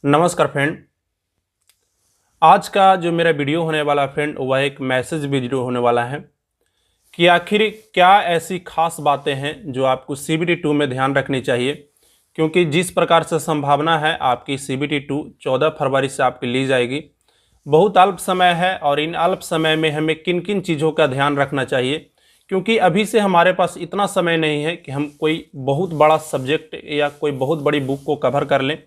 नमस्कार फ्रेंड। आज का जो मेरा वीडियो होने वाला फ्रेंड वह एक मैसेज वीडियो होने वाला है कि आखिर क्या ऐसी खास बातें हैं जो आपको CBT 2 में ध्यान रखनी चाहिए, क्योंकि जिस प्रकार से संभावना है आपकी CBT 2 14 फरवरी से आपकी ली जाएगी। बहुत अल्प समय है और इन अल्प समय में हमें किन किन चीज़ों का ध्यान रखना चाहिए, क्योंकि अभी से हमारे पास इतना समय नहीं है कि हम कोई बहुत बड़ा सब्जेक्ट या कोई बहुत बड़ी बुक को कवर कर लें।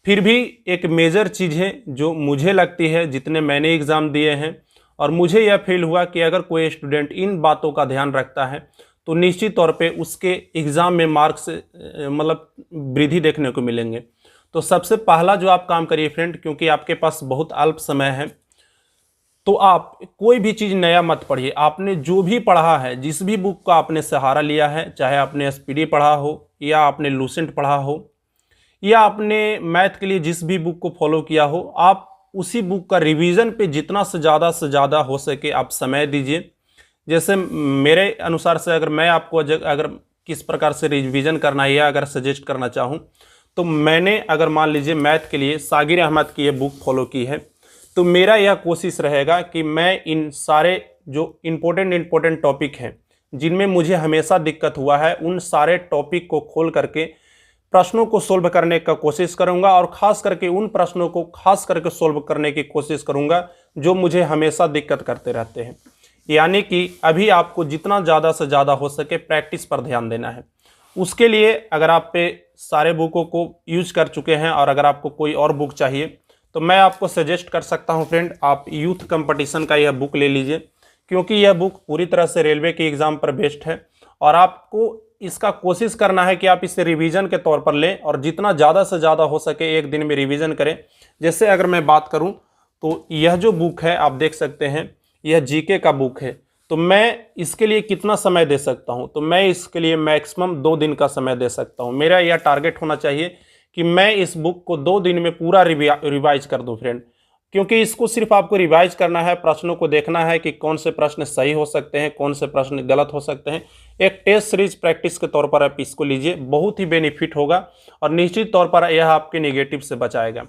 फिर भी एक मेजर चीज़ है जो मुझे लगती है, जितने मैंने एग्ज़ाम दिए हैं और मुझे यह फील हुआ कि अगर कोई स्टूडेंट इन बातों का ध्यान रखता है तो निश्चित तौर पे उसके एग्ज़ाम में मार्क्स मतलब वृद्धि देखने को मिलेंगे। तो सबसे पहला जो आप काम करिए फ्रेंड, क्योंकि आपके पास बहुत अल्प समय है, तो आप कोई भी चीज़ नया मत पढ़िए। आपने जो भी पढ़ा है, जिस भी बुक का आपने सहारा लिया है, चाहे आपने SPD पढ़ा हो या आपने लूसेंट पढ़ा हो या आपने मैथ के लिए जिस भी बुक को फॉलो किया हो, आप उसी बुक का रिवीजन पे जितना से ज़्यादा हो सके आप समय दीजिए। जैसे मेरे अनुसार से अगर मैं आपको अगर किस प्रकार से रिवीजन करना है या अगर सजेस्ट करना चाहूँ, तो मैंने अगर मान लीजिए मैथ के लिए सागिर अहमद की ये बुक फॉलो की है, तो मेरा यह कोशिश रहेगा कि मैं इन सारे जो इम्पोर्टेंट टॉपिक हैं जिनमें मुझे हमेशा दिक्कत हुआ है, उन सारे टॉपिक को खोल करके प्रश्नों को सोल्व करने का कोशिश करूंगा और खास करके उन प्रश्नों को खास करके सोल्व करने की कोशिश करूंगा जो मुझे हमेशा दिक्कत करते रहते हैं। यानी कि अभी आपको जितना ज़्यादा से ज़्यादा हो सके प्रैक्टिस पर ध्यान देना है। उसके लिए अगर आप पे सारे बुकों को यूज कर चुके हैं और अगर आपको कोई और बुक चाहिए तो मैं आपको सजेस्ट कर सकता हूं फ्रेंड, आप यूथ कंपटीशन का यह बुक ले लीजिए, क्योंकि यह बुक पूरी तरह से रेलवे के एग्ज़ाम पर बेस्ड है और आपको इसका कोशिश करना है कि आप इसे रिवीजन के तौर पर लें और जितना ज़्यादा से ज़्यादा हो सके एक दिन में रिवीजन करें। जैसे अगर मैं बात करूं तो यह जो बुक है आप देख सकते हैं, यह GK का बुक है। तो मैं इसके लिए कितना समय दे सकता हूं, तो मैं इसके लिए मैक्सिमम 2 दिन का समय दे सकता हूं। मेरा यह टारगेट होना चाहिए कि मैं इस बुक को 2 दिन में पूरा रिवाइज कर दूं फ्रेंड, क्योंकि इसको सिर्फ आपको रिवाइज करना है, प्रश्नों को देखना है कि कौन से प्रश्न सही हो सकते हैं, कौन से प्रश्न गलत हो सकते हैं। एक टेस्ट सीरीज प्रैक्टिस के तौर पर आप इसको लीजिए, बहुत ही बेनिफिट होगा और निश्चित तौर पर यह आपके नेगेटिव से बचाएगा।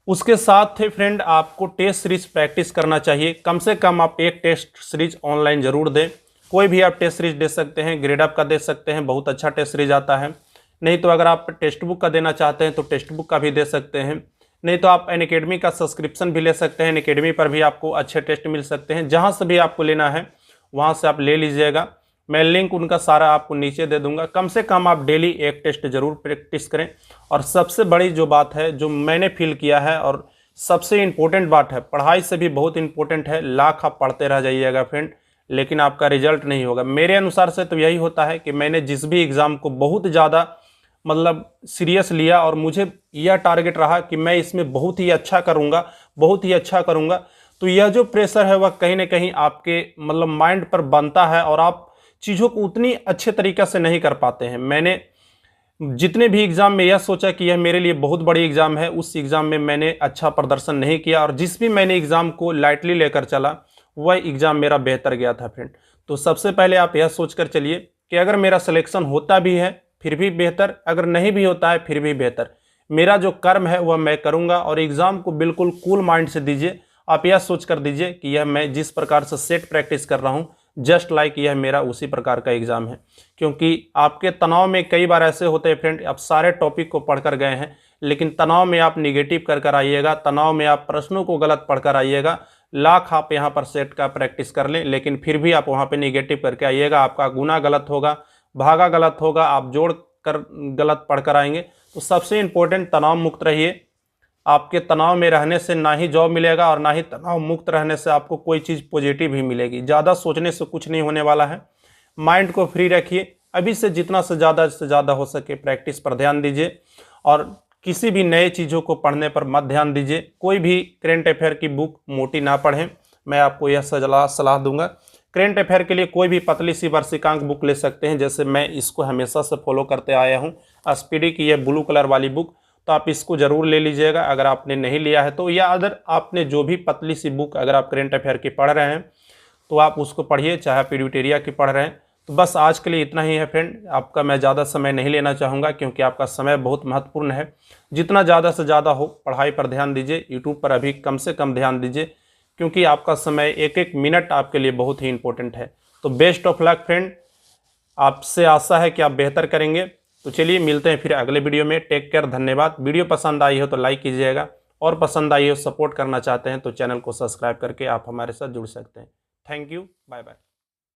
उसके साथ ही फ्रेंड आपको टेस्ट सीरीज प्रैक्टिस करना चाहिए। कम से कम आप एक टेस्ट सीरीज ऑनलाइन जरूर दें। कोई भी आप टेस्ट सीरीज दे सकते हैं, ग्रेडअप का दे सकते हैं, बहुत अच्छा टेस्ट सीरीज आता है। नहीं तो अगर आप टेक्स्ट बुक का देना चाहते हैं तो टेक्स्ट बुक का भी दे सकते हैं। नहीं तो आप अनअकैडमी का सब्सक्रिप्शन भी ले सकते हैं, अनअकैडमी पर भी आपको अच्छे टेस्ट मिल सकते हैं। जहाँ से भी आपको लेना है वहाँ से आप ले लीजिएगा, मैं लिंक उनका सारा आपको नीचे दे दूंगा। कम से कम आप डेली एक टेस्ट जरूर प्रैक्टिस करें। और सबसे बड़ी जो बात है, जो मैंने फील किया है और सबसे इम्पोर्टेंट बात है, पढ़ाई से भी बहुत इंपॉर्टेंट है, लाख आप पढ़ते रह जाइएगा फ्रेंड, लेकिन आपका रिजल्ट नहीं होगा। मेरे अनुसार से तो यही होता है कि मैंने जिस भी एग्ज़ाम को बहुत ज़्यादा मतलब सीरियस लिया और मुझे यह टारगेट रहा कि मैं इसमें बहुत ही अच्छा करूँगा, बहुत ही अच्छा करूँगा, तो यह जो प्रेशर है वह कहीं ना कहीं आपके मतलब माइंड पर बनता है और आप चीज़ों को उतनी अच्छे तरीक़े से नहीं कर पाते हैं। मैंने जितने भी एग्ज़ाम में यह सोचा कि यह मेरे लिए बहुत बड़ी एग्ज़ाम है, उस एग्ज़ाम में मैंने अच्छा प्रदर्शन नहीं किया और जिस भी मैंने एग्ज़ाम को लाइटली लेकर चला वह एग्ज़ाम मेरा बेहतर गया था फ्रेंड। तो सबसे पहले आप यह सोच कर चलिए कि अगर मेरा सिलेक्शन होता भी है फिर भी बेहतर, अगर नहीं भी होता है फिर भी बेहतर, मेरा जो कर्म है वह मैं करूँगा। और एग्ज़ाम को बिल्कुल कूल माइंड से दीजिए। आप यह सोच कर दीजिए कि यह मैं जिस प्रकार से सेट प्रैक्टिस कर रहा हूँ, जस्ट लाइक यह मेरा उसी प्रकार का एग्ज़ाम है। क्योंकि आपके तनाव में कई बार ऐसे होते हैं फ्रेंड, आप सारे टॉपिक को पढ़कर गए हैं लेकिन तनाव में आप निगेटिव कर कर आइएगा, तनाव में आप प्रश्नों को गलत पढ़कर आइएगा। लाख आप यहाँ पर सेट का प्रैक्टिस कर लें लेकिन फिर भी आप वहाँ पे निगेटिव करके आइएगा, आपका गुना गलत होगा, भागा गलत होगा, आप जोड़ कर गलत पढ़कर आएंगे। तो सबसे इम्पोर्टेंट, तनाव मुक्त रहिए। आपके तनाव में रहने से ना ही जॉब मिलेगा और ना ही तनाव मुक्त रहने से आपको कोई चीज़ पॉजिटिव ही मिलेगी। ज़्यादा सोचने से कुछ नहीं होने वाला है। माइंड को फ्री रखिए। अभी से जितना से ज़्यादा हो सके प्रैक्टिस पर ध्यान दीजिए और किसी भी नए चीज़ों को पढ़ने पर मत ध्यान दीजिए। कोई भी करेंट अफेयर की बुक मोटी ना पढ़ें, मैं आपको यह सलाह दूंगा। करेंट अफेयर के लिए कोई भी पतली सी वार्षिकांक बुक ले सकते हैं, जैसे मैं इसको हमेशा से फॉलो करते आया हूँ, SPD की यह ब्लू कलर वाली बुक, तो आप इसको ज़रूर ले लीजिएगा अगर आपने नहीं लिया है तो। या अगर आपने जो भी पतली सी बुक अगर आप करेंट अफेयर की पढ़ रहे हैं तो आप उसको पढ़िए, चाहे आप एडिटोरिया की पढ़ रहे हैं तो बस आज के लिए इतना ही है फ्रेंड। आपका मैं ज़्यादा समय नहीं लेना चाहूँगा क्योंकि आपका समय बहुत महत्वपूर्ण है। जितना ज़्यादा से ज़्यादा हो पढ़ाई पर ध्यान दीजिए, यूट्यूब पर अभी कम से कम ध्यान दीजिए क्योंकि आपका समय एक एक मिनट आपके लिए बहुत ही इंपॉर्टेंट है। तो बेस्ट ऑफ लक फ्रेंड, आपसे आशा है कि आप बेहतर करेंगे। तो चलिए मिलते हैं फिर अगले वीडियो में। टेक केयर, धन्यवाद। वीडियो पसंद आई हो तो लाइक कीजिएगा और पसंद आई हो, सपोर्ट करना चाहते हैं तो चैनल को सब्सक्राइब करके आप हमारे साथ जुड़ सकते हैं। Thank you, bye bye.